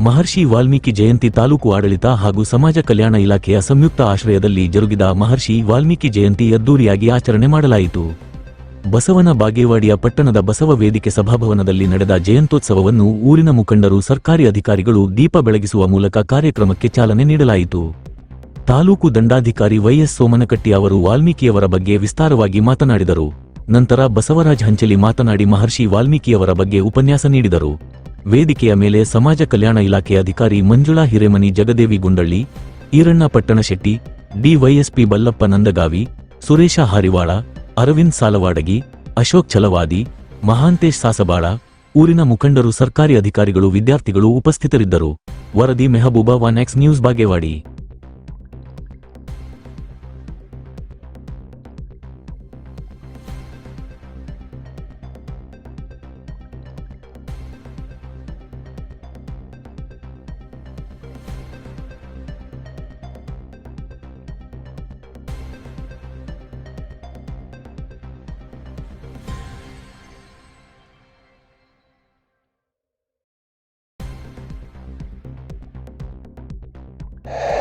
ಮಹರ್ಷಿ ವಾಲ್ಮೀಕಿ ಜಯಂತಿ ತಾಲೂಕು ಆಡಳಿತ ಹಾಗೂ ಸಮಾಜ ಕಲ್ಯಾಣ ಇಲಾಖೆಯ ಸಂಯುಕ್ತ ಆಶ್ರಯದಲ್ಲಿ ಜರುಗಿದ ಮಹರ್ಷಿ ವಾಲ್ಮೀಕಿ ಜಯಂತಿ ಅದ್ದೂರಿಯಾಗಿ ಆಚರಣೆ ಮಾಡಲಾಯಿತು. ಬಸವನ ಬಾಗೇವಾಡಿಯ ಪಟ್ಟಣದ ಬಸವ ವೇದಿಕೆ ಸಭಾಭವನದಲ್ಲಿ ನಡೆದ ಜಯಂತ್ಯೋತ್ಸವವನ್ನು ಊರಿನ ಮುಖಂಡರು, ಸರ್ಕಾರಿ ಅಧಿಕಾರಿಗಳು ದೀಪ ಬೆಳಗಿಸುವ ಮೂಲಕ ಕಾರ್ಯಕ್ರಮಕ್ಕೆ ಚಾಲನೆ ನೀಡಲಾಯಿತು. ತಾಲೂಕು ದಂಡಾಧಿಕಾರಿ ವೈಎಸ್ ಸೋಮನಕಟ್ಟಿ ಅವರು ವಾಲ್ಮೀಕಿಯವರ ಬಗ್ಗೆ ವಿಸ್ತಾರವಾಗಿ ಮಾತನಾಡಿದರು. ನಂತರ ಬಸವರಾಜ್ ಹಂಚಲಿ ಮಾತನಾಡಿ ಮಹರ್ಷಿ ವಾಲ್ಮೀಕಿಯವರ ಬಗ್ಗೆ ಉಪನ್ಯಾಸ ನೀಡಿದರು. ವೇದಿಕೆಯ ಮೇಲೆ ಸಮಾಜ ಕಲ್ಯಾಣ ಇಲಾಖೆ ಅಧಿಕಾರಿ ಮಂಜುಳಾ ಹಿರೇಮನಿ, ಜಗದೇವಿ ಗುಂಡಳ್ಳಿ, ಈರಣ್ಣ ಪಟ್ಟಣಶೆಟ್ಟಿ, ಡಿವೈಎಸ್ಪಿ ಬಲ್ಲಪ್ಪ ನಂದಗಾವಿ, ಸುರೇಶ ಹಾರಿವಾಳ, ಅರವಿಂದ್ ಸಾಲವಾಡಗಿ, ಅಶೋಕ್ ಛಲವಾದಿ, ಮಹಾಂತೇಶ್ ಸಾಸಬಾಳ, ಊರಿನ ಮುಖಂಡರು, ಸರ್ಕಾರಿ ಅಧಿಕಾರಿಗಳು, ವಿದ್ಯಾರ್ಥಿಗಳು ಉಪಸ್ಥಿತರಿದ್ದರು. ವರದಿ ಮೆಹಬೂಬಾ, 1X ನ್ಯೂಸ್, ಬಾಗೇವಾಡಿ.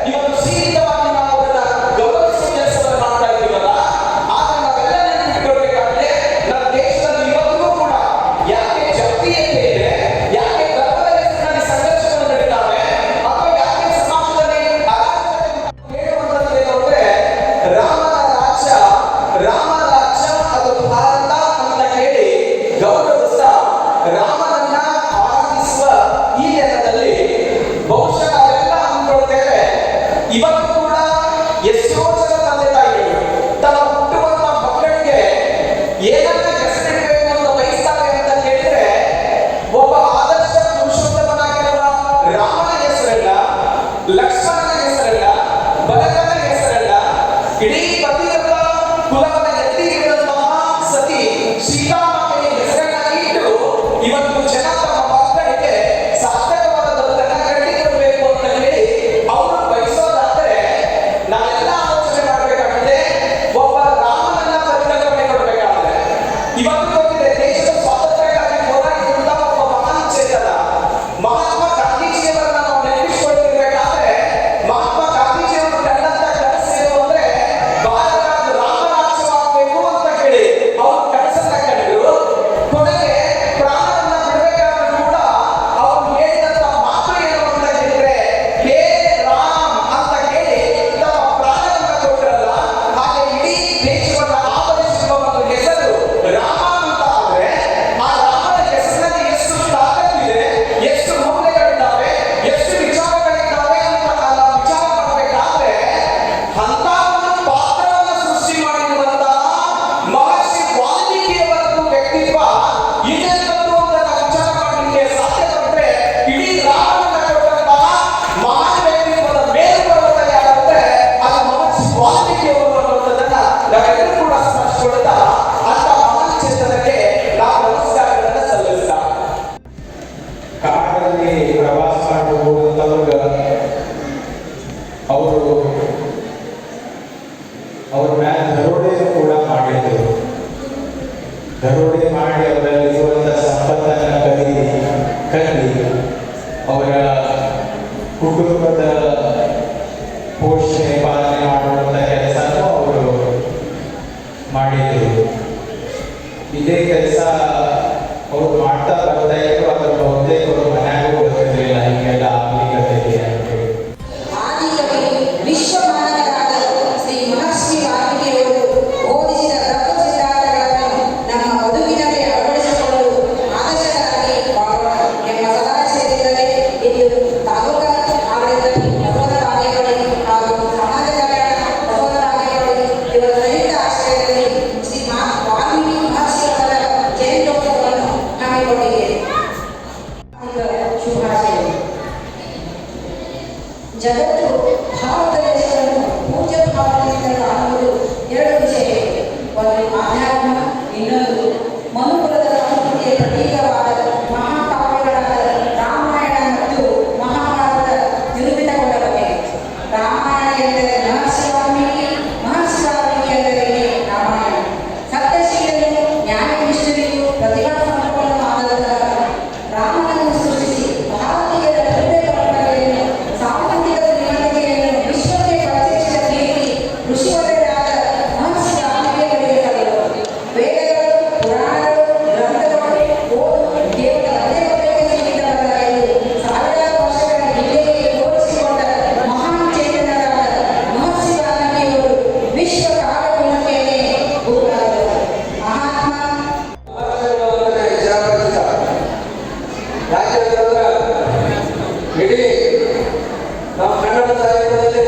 ಇವತ್ತು ಸೀಮಿತವಾಗಿ ನಾವು ಅವರನ್ನ ಗೌರವಿಸುವ ಕೆಲಸವನ್ನು ಮಾಡ್ತಾ ಇದ್ದೀವಲ್ಲ, ಆಗ ನಾವೆಲ್ಲ ನೆನಪಿಟ್ಕೊಳ್ಬೇಕಾದ್ರೆ ನಮ್ಮ ದೇಶದಲ್ಲಿ ಇವತ್ತಿಗೂ ಕೂಡ ಯಾಕೆ ಜಾತೀಯತೆ ಇದೆ, ಯಾಕೆ ಧರ್ಮದ ಹೆಸರಿನಲ್ಲಿ ಸಂಘರ್ಷಗಳು ನಡೀತಾವೆ, ಅಥವಾ ಯಾಕೆ ಸಮಾಜದಲ್ಲಿ ಅರಾಜಕತೆ ಹೇಳುವಂಥದ್ದು ಏನು ಅಂದ್ರೆ, ರಾಮನ ರಾಜ್ಯ ಅದು ಭಾರತ ಅಂತ ಹೇಳಿ ಗೌರವಿಸ್ತಾ ರಾಮನನ್ನ ಆರಾಧಿಸುವ ಈ ನೆಲದಲ್ಲಿ ಬಹುಶಃ ಇವತ್ತು ಕೂಡ ಎಷ್ಟೋ ಜನ ತಂದೆ ತಾಯಿಗಳು ತನ್ನ ಹುಟ್ಟುವಂತ ಮಕ್ಕಳಿಗೆ ಏನನ್ನ ಹೆಸರಿಡಬೇಕು ಅಂತ ಬಯಸ್ತಾರೆ ಅಂತ ಕೇಳಿದ್ರೆ, ಒಬ್ಬ ಆದರ್ಶ ಪುರುಷೋತ್ತಮನಾಗಿರುವ ರಾಮನ ಹೆಸರಲ್ಲ, ಲಕ್ಷ್ಮಣನ ಹೆಸರಲ್ಲ, ಭರತನ ಹೆಸರಲ್ಲ, ಇಡೀ ಪತಿರಥ ಕುಲವನ್ನ ಎತ್ತಿ ಹಿಡಿದಂತಹ ಸತಿ ಸೀತಾಮಾತೆಯ ಹೆಸರನ್ನ ಇಟ್ಟು ಇವತ್ತು ಜನ ತಮ್ಮ ಮಕ್ಕಳಿಗೆ ಸಾರ್ಥಕವಾದ ದತ್ತನ್ನ ಕಟ್ಟಿಕೊಡಬೇಕು ಅಂತ ಹೇಳಿ ಅವರು ನಾವೆಲ್ಲ ಆಲೋಚನೆ ಮಾಡಬೇಕಾಗಿದೆ. ಒಬ್ಬ ರಾಮನನ್ನ ಪರಿಕಲ್ಪನೆ ಕೊಡಬೇಕಾದ್ರೆ ಇವತ್ತು ಗೊತ್ತಿದೆ, ದೇಶದ ಸ್ವಾತಂತ್ರ್ಯಕ್ಕಾಗಿ ಹೋರಾಡಿದಂತಹ ಒಬ್ಬ ಮಹಾನ್ ಚೇತನ ಮಹಾತ್ಮ ಗಾಂಧೀಜಿಯವರನ್ನ ನಾವು ನೆನಪಿಸಿಕೊಳ್ತಿರ್ಬೇಕಾದ್ರೆ, ಮಹಾತ್ಮ ಗಾಂಧೀಜಿಯವರು ಕಂಡಂತ ಕನಸೇನು ಅಂದ್ರೆ ಭಾರತ ರಾಮರಾಜ್ಯವಾಗಬೇಕು ಅಂತ ಹೇಳಿ ಅವರು ಕನಸನ್ನ ಕಂಡಿದ್ರು. ಕೊನೆಗೆ ಪ್ರಾಣವನ್ನ ಬಿಡಬೇಕಾದ್ರೂ ಕೂಡ ಅವರು ಹೇಳಿದಂತ ಮಾತು ಏನು ಅಂತ ಹೇಳಿದ್ರೆ, ಹೇ ರಾಮ್ ಅಂತ ಹೇಳಿ ಪ್ರಾಣವನ್ನ ಕೊಟ್ಟರಲ್ಲ. ಹಾಗೆ ಇಡೀ ದೇಶವನ್ನ ಆವರಿಸಿರುವ ಒಂದು ಹೆಸರು ರಾಮ ಅಂತ ಆದ್ರೆ, ಆ ರಾಮನ ಹೆಸರಿನಲ್ಲಿ ಎಷ್ಟು ತಾಕತ್ತಿದೆ, ಎಷ್ಟು ಮೌಲ್ಯಗಳಿದ್ದಾವೆ, ಎಷ್ಟು ವಿಚಾರಗಳಿದ್ದಾವೆ ಅಂತ ನಾವು ವಿಚಾರ ಮಾಡಬೇಕಾದ್ರೆ, ಅಂತ ಒಂದು ಪಾತ್ರವನ್ನು ಸೃಷ್ಟಿ ಮಾಡಿರುವಂತಹ ಮಹರ್ಷಿ ವಾಲ್ಮೀಕಿಯವರದ್ದು ವ್ಯಕ್ತಿತ್ವ ಇದೆಂತದ್ದು ಅಂತ ನಾವು ವಿಚಾರ ಮಾಡಲಿಕ್ಕೆ ಸಾಧ್ಯ ಪಟ್ಟರೆ, ಇಡೀ ರಾಮನನ್ನ ಕೊಟ್ಟಂತಹ ಮಹಾನ್ ವ್ಯಕ್ತಿತ್ವದ ಮೇಲ್ಪರ್ವತ ಯಾರಂದ್ರೆ ಅದು ಮಹರ್ಷಿ ವಾಲ್ಮೀಕಿಯವರು ಅನ್ನುವಂಥದ್ದನ್ನ ನಾವೆಲ್ಲರೂ ಕೂಡ ಸ್ಮರಿಸಿಕೊಳ್ತಾ ಅಂತ ಮಹಾನ್ ಚೇತನಕ್ಕೆ ನಾವು ನಮಸ್ಕಾರಗಳನ್ನು ಸಲ್ಲಿಸ್ತಾ, ಕಾಡಿನಲ್ಲಿ ಪ್ರವಾಸ ಮಾಡಿ ಹೋಗುವಂತವ್ರ ಅವ್ರ ಮೇಲೆ ದರೋಡೆಯನ್ನು ಕೂಡ ಮಾಡಿದ್ರು. ದರೋಡೆ ಮಾಡಿ ಅವರಲ್ಲಿ ಇರುವಂತ ಸಂಪತ್ತನ್ನು ಕದ್ದಿ ಅವರ ಕುಟುಂಬದ ಪೋಷಣೆ ಪಾಲನೆ ಮಾಡುವಂತ ಕೆಲಸನೂ ಅವರು ಮಾಡಿದ್ರು. ಇದೇ ಕೆಲಸ ಅವರು ಮಾಡ್ತಾ ಬರ್ತಾ ಇದ್ರು. ಅದರ ಬಹುತೇಕ ಅವರು ಮನೆಯಾಗೂ ಗೊತ್ತಿರಲಿಲ್ಲ ಹಿಂಗೆಲ್ಲ ಆಗ್ಲಿಕ್ಕೆ ಅಂತೇಳಿ. ವಿಶ್ವಮಾನವರಾದ ಶ್ರೀ ಮಹರ್ಷಿ ವಾಲ್ಮೀಕಿಯವರು ಬೋಧಿಸಿದ ತತ್ವ ಸಿದ್ಧಾಂತಗಳನ್ನು ನಮ್ಮ ಬದುಕಿನಲ್ಲಿ ಅಳವಡಿಸಿಕೊಳ್ಳಲು ಆದರ್ಶರಾಗಿ ಮಾಡೋಣ ಎಂಬ ಸದಾಶಯದಿಂದಲೇ ಇಂದು ತಾಲೂಕಾ ಆಡಳಿತ ಬಸವನ ಬಾಗೇವಾಡಿ ಹಾಗೂ ಸಮಾಜ ಕಲ್ಯಾಣ ಬಸವನ ಬಾಗೇವಾಡಿ ಇವರ ಸಂಯುಕ್ತ ಆಶ್ರಯದಲ್ಲಿ ಶ್ರೀ ವಾಲ್ಮೀಕಿ ಮಹರ್ಷಿಯವರ ಜಯಂತ್ಯೋತ್ಸವವನ್ನು ಹಮ್ಮಿಕೊಂಡಿದೆ. ಶುಭಾಶಯಗಳು. ಜಗತ್ತು ಭಾರತ ದೇಶವನ್ನು ಪೂಜ್ಯ ಭಾವನೆಯಿಂದ ಕಾಣುವುದು ಎರಡು ವಿಷಯ. ಒಂದು ಆಧ್ಯಾತ್ಮ, ಇನ್ನೊಂದು ಮನುಕುಲದ ಸಂಸ್ಕೃತಿಯ ಪ್ರತೀಕವಾದ ಮಹಾಕಾವ್ಯಗಳಾದ ರಾಮಾಯಣ ಮತ್ತು ಮಹಾಭಾರತ ನಿರೂಪಿತಗೊಂಡ ಬಗೆ. ರಾಮಾಯಣ ಎಂದರೆ ಮಹರ್ಷಿ ವಾಲ್ಮೀಕಿ, ಮಹರ್ಷಿ ವಾಲ್ಮೀಕಿ ಎಂದರೆ ರಾಮಾಯಣ. ಸತ್ಯಶೀಲನು, ನ್ಯಾಯನಿಷ್ಠನಿಗೂ ಪ್ರತಿಭಾ ಸಂಪನ್ನನೂ ಆದಂತಹ ರಾಮನನ್ನು ಸೃಷ್ಟಿಸಿ ಭಾರತೀಯರ ಹೃದಯವನ್ನು ಇಡೀ ನಮ್ಮ ಕನ್ನಡ ಸಾಹಿತ್ಯದಲ್ಲಿ